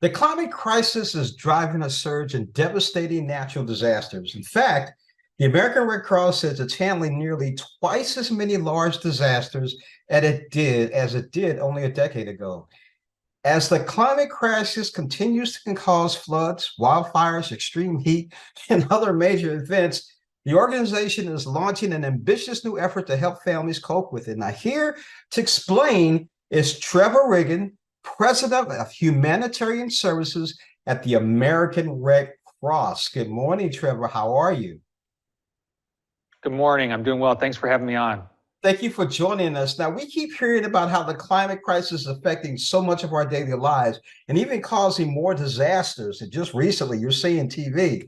The climate crisis is driving a surge in devastating natural disasters. In fact, the American Red Cross says it's handling nearly twice as many large disasters as it did only a decade ago. As the climate crisis continues to cause floods, wildfires, extreme heat, and other major events, the organization is launching an ambitious new effort to help families cope with it. Now, here to explain is Trevor Riggin, President of Humanitarian Services at the American Red Cross. Good morning, Trevor. How are you? Good morning. I'm doing well. Thanks for having me on. Thank you for joining us. Now, we keep hearing about how the climate crisis is affecting so much of our daily lives and even causing more disasters. And just recently, you're seeing TV.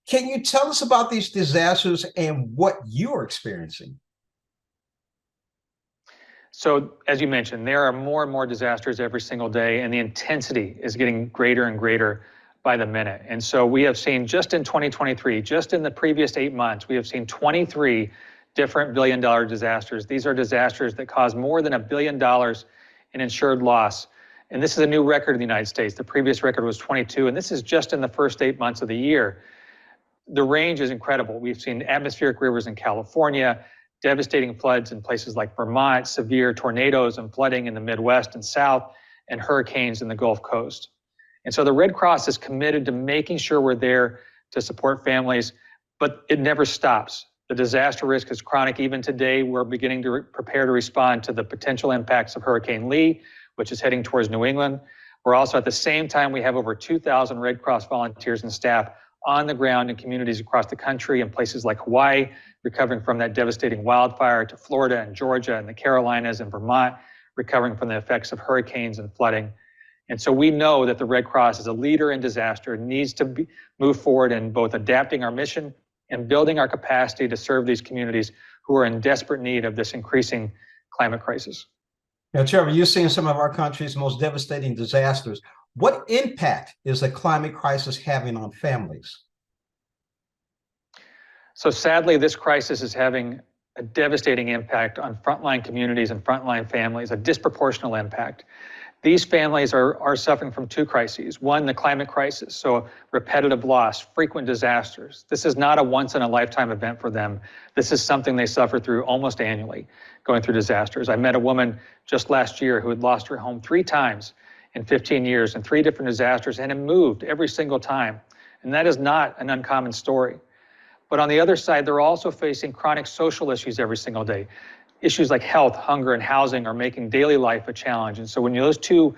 Can you tell us about these disasters and what you're experiencing? So, as you mentioned, there are more and more disasters every single day, and the intensity is getting greater and greater by the minute. And so we have seen just in 2023, just in the previous 8 months, we have seen 23 different billion-dollar disasters. These are disasters that cause more than $1 billion in insured loss. And this is a new record in the United States. The previous record was 22, and this is just in the first 8 months of the year. The range is incredible. We've seen atmospheric rivers in California, devastating floods in places like Vermont, severe tornadoes and flooding in the Midwest and South, and hurricanes in the Gulf Coast. And so the Red Cross is committed to making sure we're there to support families, but it never stops. The disaster risk is chronic. Even today, we're beginning to prepare to respond to the potential impacts of Hurricane Lee, which is heading towards New England. We're also at the same time, we have over 2,000 Red Cross volunteers and staff on the ground in communities across the country in places like Hawaii, recovering from that devastating wildfire, to Florida and Georgia and the Carolinas and Vermont, recovering from the effects of hurricanes and flooding. And so we know that the Red Cross is a leader in disaster, needs to move forward in both adapting our mission and building our capacity to serve these communities who are in desperate need of this increasing climate crisis. Now, Trevor, you're seeing some of our country's most devastating disasters. What impact is the climate crisis having on families? So sadly, this crisis is having a devastating impact on frontline communities and frontline families, a disproportionate impact. These families are suffering from two crises. One, the climate crisis, so repetitive loss, frequent disasters. This is not a once-in-a-lifetime event for them. This is something they suffer through almost annually, going through disasters. I met a woman just last year who had lost her home 3 times in 15 years in 3 different disasters and had moved every single time. And that is not an uncommon story. But on the other side, they're also facing chronic social issues every single day. Issues like health, hunger, and housing are making daily life a challenge. And so when those two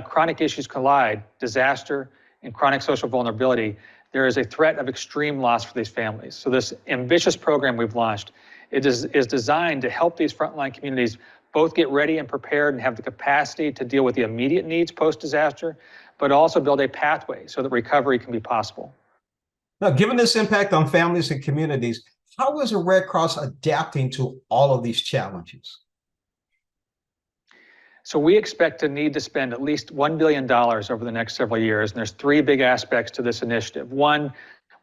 chronic issues collide, disaster and chronic social vulnerability, there is a threat of extreme loss for these families. So this ambitious program we've launched, it is designed to help these frontline communities both get ready and prepared and have the capacity to deal with the immediate needs post-disaster, but also build a pathway so that recovery can be possible. Now, given this impact on families and communities, how is the Red Cross adapting to all of these challenges? So we expect to need to spend at least $1 billion over the next several years, and there's 3 big aspects to this initiative. One,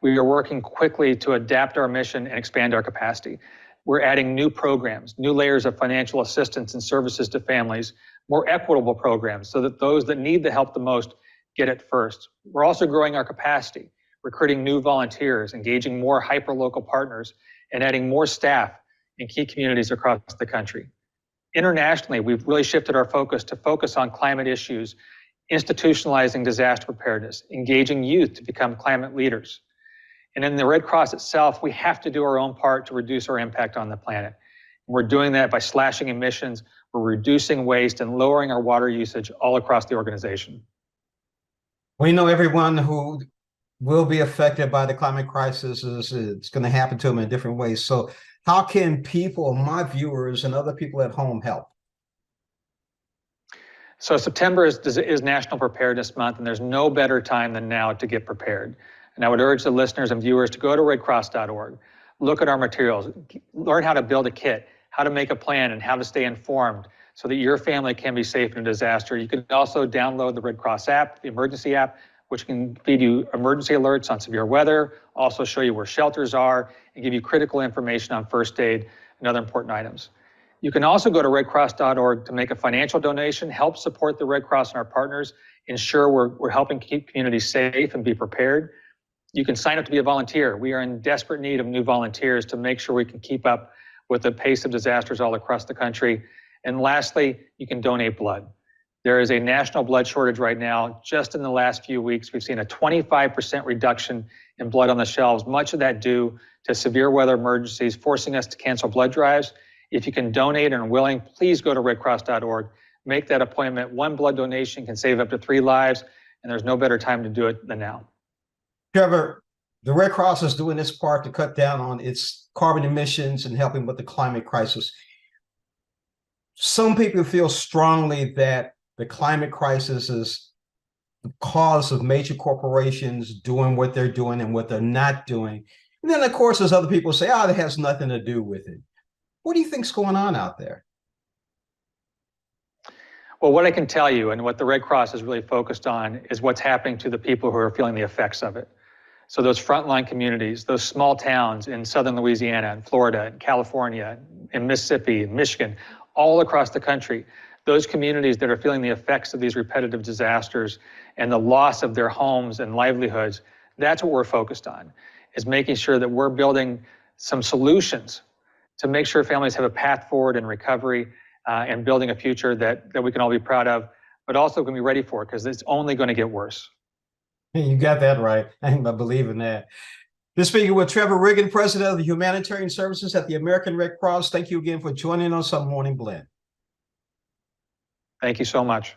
we are working quickly to adapt our mission and expand our capacity. We're adding new programs, new layers of financial assistance and services to families, more equitable programs so that those that need the help the most get it first. We're also growing our capacity, recruiting new volunteers, engaging more hyperlocal partners, and adding more staff in key communities across the country. Internationally, we've really shifted our focus on climate issues, institutionalizing disaster preparedness, engaging youth to become climate leaders. And in the Red Cross itself, we have to do our own part to reduce our impact on the planet. We're doing that by slashing emissions, we're reducing waste, and lowering our water usage all across the organization. We know everyone who will be affected by the climate crisis. It's going to happen to them in different ways. So how can people, my viewers and other people at home, help? So September is National Preparedness Month, and there's no better time than now to get prepared. And I would urge the listeners and viewers to go to redcross.org, look at our materials, learn how to build a kit, how to make a plan, and how to stay informed so that your family can be safe in a disaster. You can also download the Red Cross app, the emergency app, which can feed you emergency alerts on severe weather, also show you where shelters are, and give you critical information on first aid and other important items. You can also go to redcross.org to make a financial donation, help support the Red Cross and our partners, ensure we're helping keep communities safe and be prepared. You can sign up to be a volunteer. We are in desperate need of new volunteers to make sure we can keep up with the pace of disasters all across the country. And lastly, you can donate blood. There is a national blood shortage right now. Just in the last few weeks, we've seen a 25% reduction in blood on the shelves, much of that due to severe weather emergencies forcing us to cancel blood drives. If you can donate and are willing, please go to redcross.org. Make that appointment. One blood donation can save up to 3 lives, and there's no better time to do it than now. Trevor, the Red Cross is doing its part to cut down on its carbon emissions and helping with the climate crisis. Some people feel strongly that the climate crisis is the cause of major corporations doing what they're doing and what they're not doing. And then, of course, there's other people who say, oh, that has nothing to do with it. What do you think's going on out there? Well, what I can tell you and what the Red Cross is really focused on is what's happening to the people who are feeling the effects of it. So those frontline communities, those small towns in southern Louisiana and Florida and California and Mississippi and Michigan, all across the country, those communities that are feeling the effects of these repetitive disasters and the loss of their homes and livelihoods, that's what we're focused on, is making sure that we're building some solutions to make sure families have a path forward in recovery and building a future that we can all be proud of, but also can be ready for, because it's only going to get worse. You got that right. I believe in that. This speaking with Trevor Riggin, President of the Humanitarian Services at the American Red Cross. Thank you again for joining us on Morning Blend. Thank you so much.